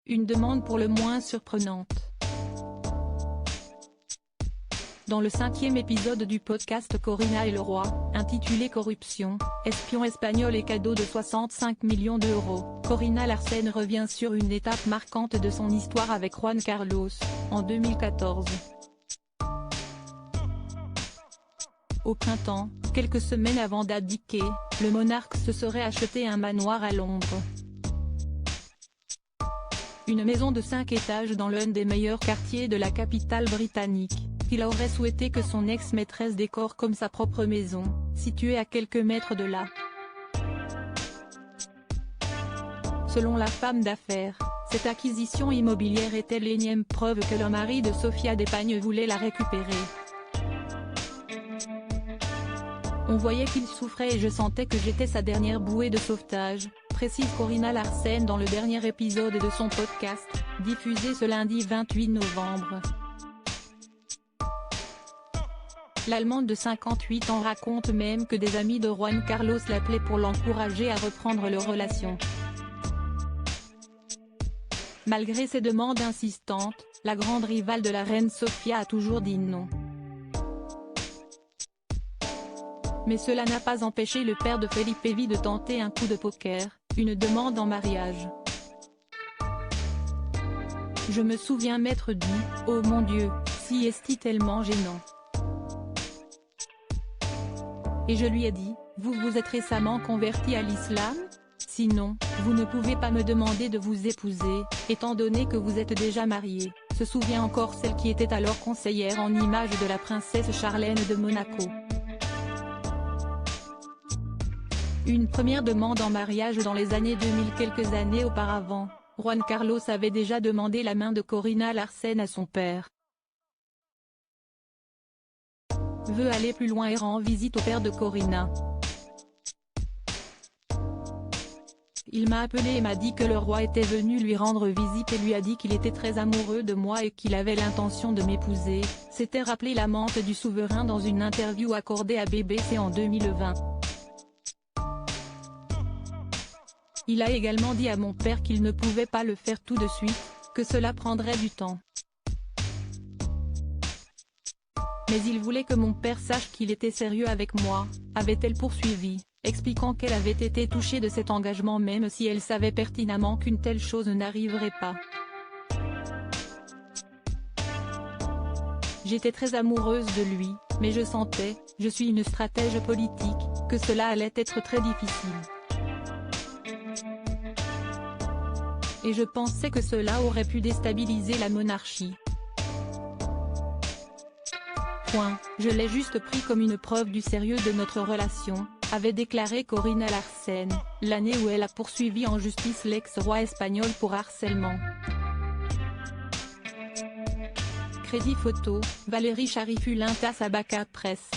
Une demande pour le moins surprenante. Dans le 5e épisode du podcast Corina et le Roi, intitulé Corruption, espion espagnol et cadeau de 65 millions d'euros, Corina Larsen revient sur une étape marquante de son histoire avec Juan Carlos, en 2014. Au printemps, quelques semaines avant d'abdiquer, le monarque se serait acheté un manoir à Londres. Une maison de 5 étages dans l'un des meilleurs quartiers de la capitale britannique, qu'il aurait souhaité que son ex-maîtresse décore comme sa propre maison, située à quelques mètres de là. Selon la femme d'affaires, cette acquisition immobilière était l'énième preuve que le mari de Sofia d'Espagne voulait la récupérer. On voyait qu'il souffrait et je sentais que j'étais sa dernière bouée de sauvetage, précise Corina Larsen dans le dernier épisode de son podcast, diffusé ce lundi 28 novembre. L'Allemande de 58 ans raconte même que des amis de Juan Carlos l'appelaient pour l'encourager à reprendre leur relation. Malgré ses demandes insistantes, la grande rivale de la reine Sofia a toujours dit non. Mais cela n'a pas empêché le père de Felipe V de tenter un coup de poker, une demande en mariage. Je me souviens m'être dit, oh mon Dieu, si est-il tellement gênant. Et je lui ai dit, vous vous êtes récemment converti à l'islam ? Sinon, vous ne pouvez pas me demander de vous épouser, étant donné que vous êtes déjà marié, se souvient encore celle qui était alors conseillère en images de la princesse Charlène de Monaco. Une première demande en mariage dans les années 2000. Quelques années auparavant, Juan Carlos avait déjà demandé la main de Corina Larsen à son père. Veut aller plus loin et rend visite au père de Corina. Il m'a appelé et m'a dit que le roi était venu lui rendre visite et lui a dit qu'il était très amoureux de moi et qu'il avait l'intention de m'épouser, s'était rappelé l'amante du souverain dans une interview accordée à BBC en 2020. Il a également dit à mon père qu'il ne pouvait pas le faire tout de suite, que cela prendrait du temps. Mais il voulait que mon père sache qu'il était sérieux avec moi, avait-elle poursuivi, expliquant qu'elle avait été touchée de cet engagement même si elle savait pertinemment qu'une telle chose n'arriverait pas. J'étais très amoureuse de lui, mais je sentais, je suis une stratège politique, que cela allait être très difficile. Et je pensais que cela aurait pu déstabiliser la monarchie. Je l'ai juste pris comme une preuve du sérieux de notre relation, avait déclaré Corina Larsen, l'année où elle a poursuivi en justice l'ex-roi espagnol pour harcèlement. Crédit photo, Valérie Charifu Lintas Abaca Presse.